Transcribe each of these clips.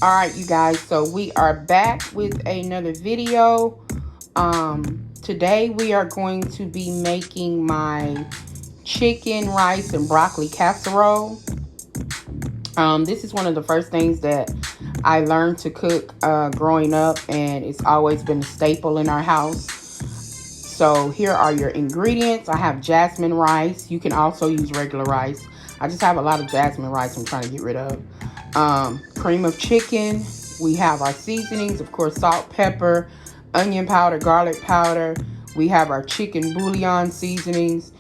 All right, you guys, so we are back with another video. Today we are going to be making my chicken, rice, and broccoli casserole. This is one of the first things that I learned to cook growing up, and it's always been a staple in our house. So here are your ingredients. I have jasmine rice. You can also use regular rice. I just have a lot of jasmine rice I'm trying to get rid of. Cream of chicken. We have our seasonings, of course, salt, pepper, onion powder, garlic powder. We have our chicken bouillon seasonings.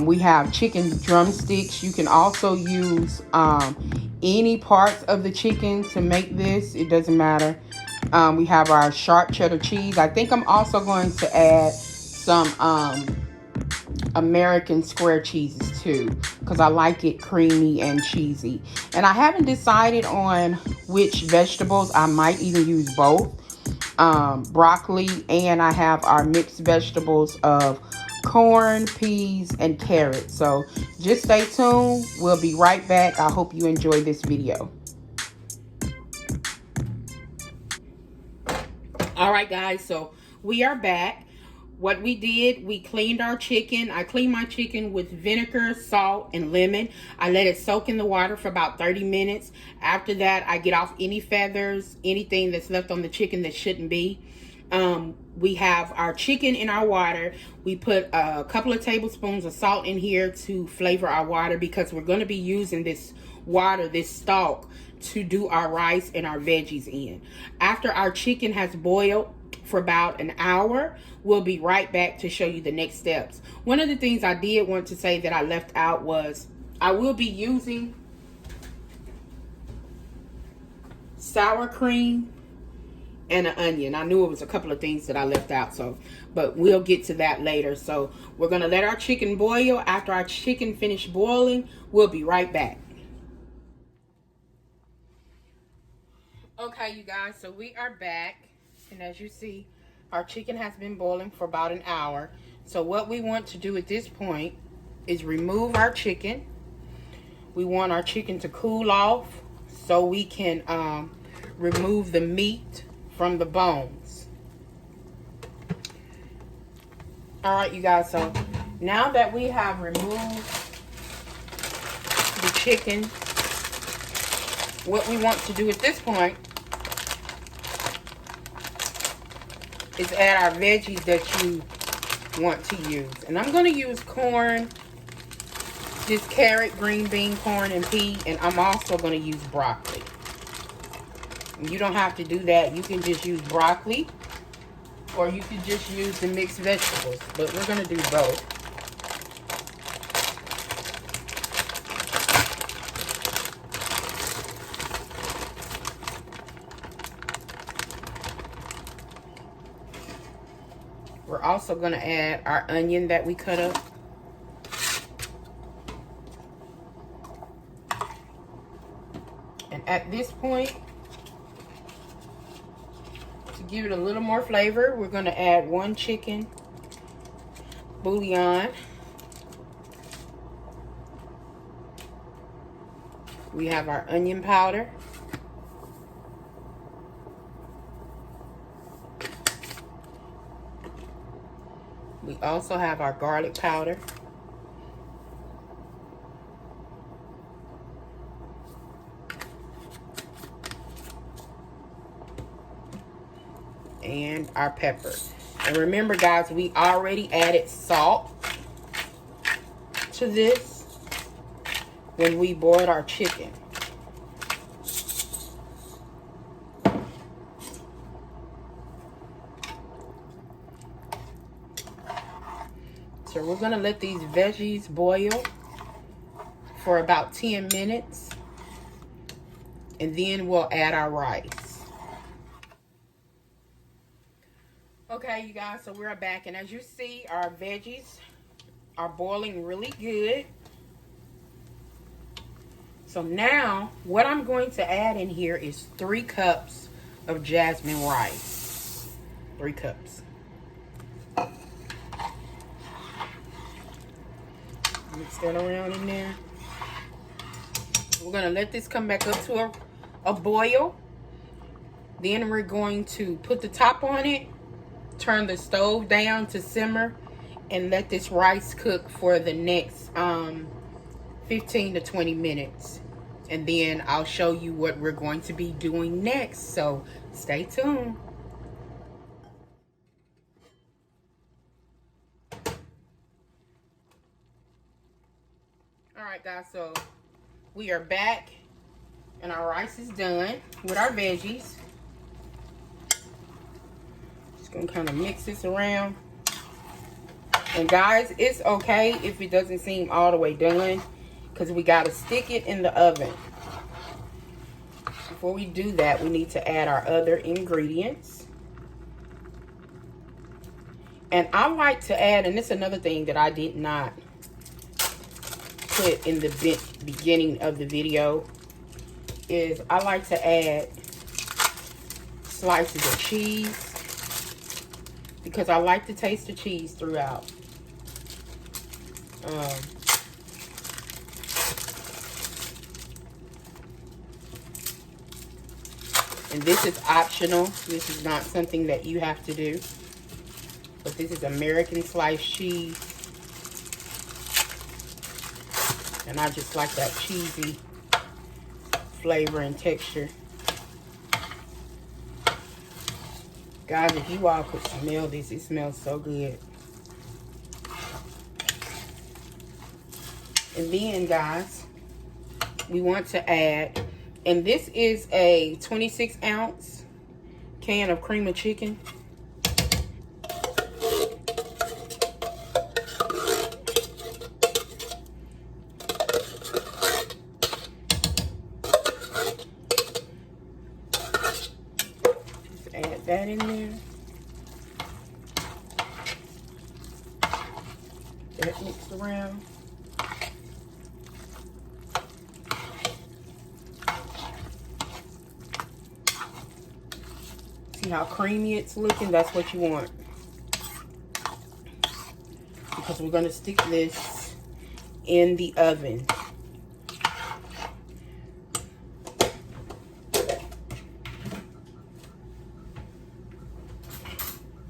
We have chicken drumsticks. You can also use any parts of the chicken to make this. It doesn't matter. We have our sharp cheddar cheese. I think I'm also going to add some American square cheeses too, because I like it creamy and cheesy. And I haven't decided on which vegetables. I might even use both, broccoli, and I have our mixed vegetables of corn, peas, and carrots. So just stay tuned. We'll be right back. I hope you enjoy this video. All right, guys, so we are back. What we did, we cleaned our chicken. I cleaned my chicken with vinegar, salt, and lemon. I let it soak in the water for about 30 minutes. After that, I get off any feathers, anything that's left on the chicken that shouldn't be. We have our chicken in our water. We put a couple of tablespoons of salt in here to flavor our water, because we're going to be using this water, this stock, to do our rice and our veggies in. After our chicken has boiled for about an hour, we'll be right back to show you the next steps. One of the things I did want to say that I left out was I will be using sour cream and an onion. I knew it was a couple of things that I left out, but we'll get to that later. So we're gonna let our chicken boil. After our chicken finish boiling, we'll be right back. Okay, you guys, so we are back, and as you see, our chicken has been boiling for about an hour. So what we want to do at this point is remove our chicken. We want our chicken to cool off so we can remove the meat from the bones. All right, you guys, so now that we have removed the chicken, what we want to do at this point is add our veggies that you want to use. And I'm going to use corn, just carrot, green bean, corn, and pea. And I'm also going to use broccoli. You don't have to do that. You can just use broccoli, or you can just use the mixed vegetables. But we're going to do both. We're also going to add our onion that we cut up. And at this point, to give it a little more flavor, we're going to add 1 chicken bouillon. We have our onion powder. We also have our garlic powder. And our pepper. And remember, guys, we already added salt to this when we boiled our chicken. So we're going to let these veggies boil for about 10 minutes. And then we'll add our rice. Okay, you guys, so we're back. And as you see, our veggies are boiling really good. So now, what I'm going to add in here is 3 cups of jasmine rice. 3 cups. Mix that around in there. We're going to let this come back up to a boil. Then we're going to put the top on it, turn the stove down to simmer, and let this rice cook for the next 15 to 20 minutes. And then I'll show you what we're going to be doing next. So stay tuned. All right, guys, so we are back and our rice is done with our veggies. Just gonna kind of mix this around. And guys, it's okay if it doesn't seem all the way done, because we gotta stick it in the oven. Before we do that, we need to add our other ingredients. And I like to add, and this is another thing that I did not put in the beginning of the video, is I like to add slices of cheese, because I like to taste the cheese throughout. And this is optional. This is not something that you have to do. But this is American sliced cheese. And I just like that cheesy flavor and texture. Guys, if you all could smell this, it smells so good. And then, guys, we want to add, and this is a 26-ounce can of cream of chicken. Just add that in there. That mixed around. See how creamy it's looking? That's what you want. Because we're going to stick this in the oven.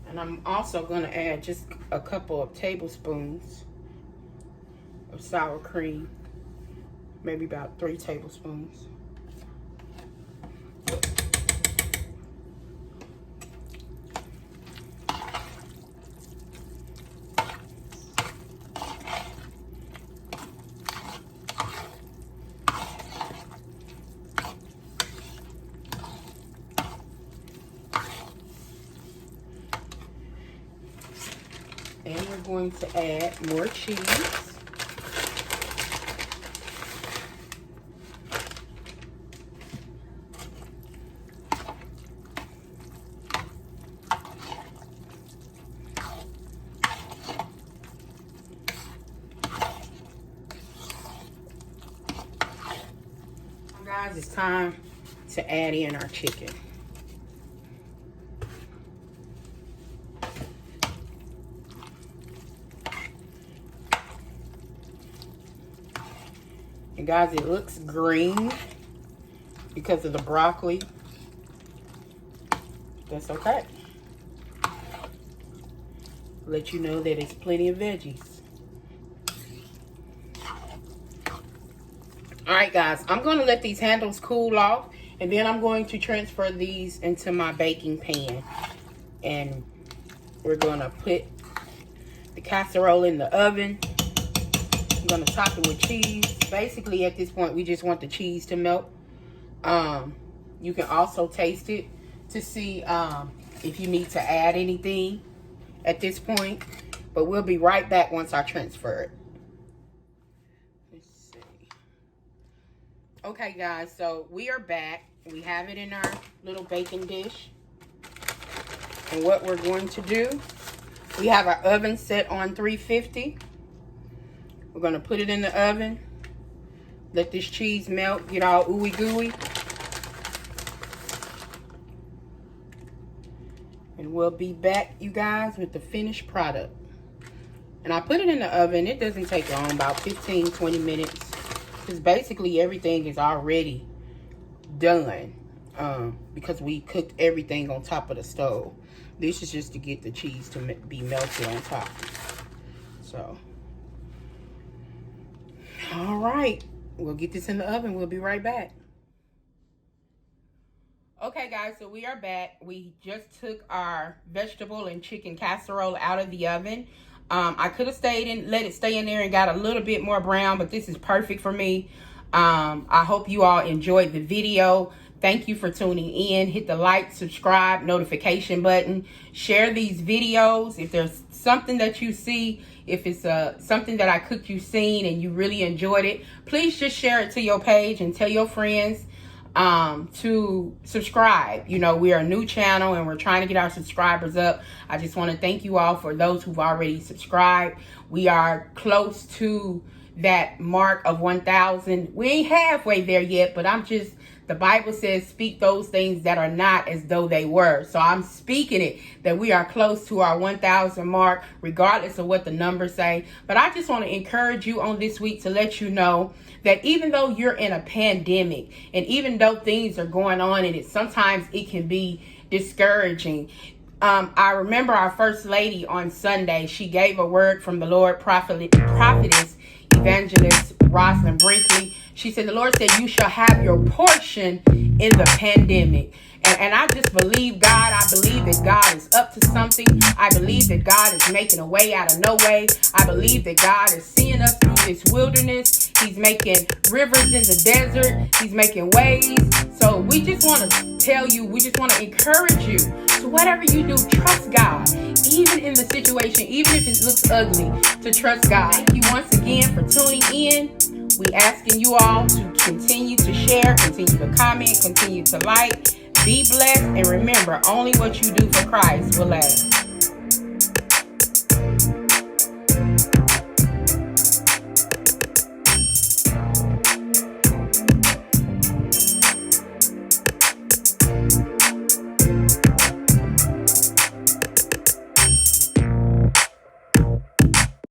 And I'm also going to add just a couple of tablespoons of sour cream. Maybe about 3 tablespoons. And we're going to add more cheese. Guys, it's time to add in our chicken. And guys, it looks green because of the broccoli. That's okay. Let you know that it's plenty of veggies. Alright guys, I'm going to let these handles cool off, and then I'm going to transfer these into my baking pan. And we're going to put the casserole in the oven. I'm going to top it with cheese. Basically, at this point, we just want the cheese to melt. You can also taste it to see if you need to add anything at this point. But we'll be right back once I transfer it. Let's see. Okay, guys, so we are back. We have it in our little baking dish. And what we're going to do, we have our oven set on 350. We're going to put it in the oven. Let this cheese melt, get all ooey gooey. And we'll be back, you guys, with the finished product. And I put it in the oven. It doesn't take long, about 15-20 minutes. Because basically everything is already done. because we cooked everything on top of the stove. This is just to get the cheese to be melted on top. So, all right, we'll get this in the oven. We'll be right back. Okay, guys, so we are back. We just took our vegetable and chicken casserole out of the oven. I could have stayed and let it stay in there and got a little bit more brown, but this is perfect for me. I hope you all enjoyed the video. Thank you for tuning in. Hit the like, subscribe, notification button. Share these videos. If there's something that you see, if it's something that I cooked you seen and you really enjoyed it, please just share it to your page and tell your friends to subscribe. You know, we are a new channel and we're trying to get our subscribers up. I just want to thank you all for those who've already subscribed. We are close to that mark of 1,000. We ain't halfway there yet, but the Bible says, speak those things that are not as though they were. So I'm speaking it, that we are close to our 1,000 mark, regardless of what the numbers say. But I just want to encourage you on this week to let you know that even though you're in a pandemic, and even though things are going on, and sometimes it can be discouraging. I remember our First Lady on Sunday, she gave a word from the Lord, prophetess, evangelist Rosalind Brinkley. She said, the Lord said, you shall have your portion in the pandemic. And I just believe God. I believe that God is up to something. I believe that God is making a way out of no way. I believe that God is seeing us through this wilderness. He's making rivers in the desert. He's making ways. So we just want to tell you, we just want to encourage you. So whatever you do, trust God. Even in the situation, even if it looks ugly, to trust God. Thank you once again for tuning in. We asking you all to continue to share, continue to comment, continue to like. Be blessed, and remember, only what you do for Christ will last.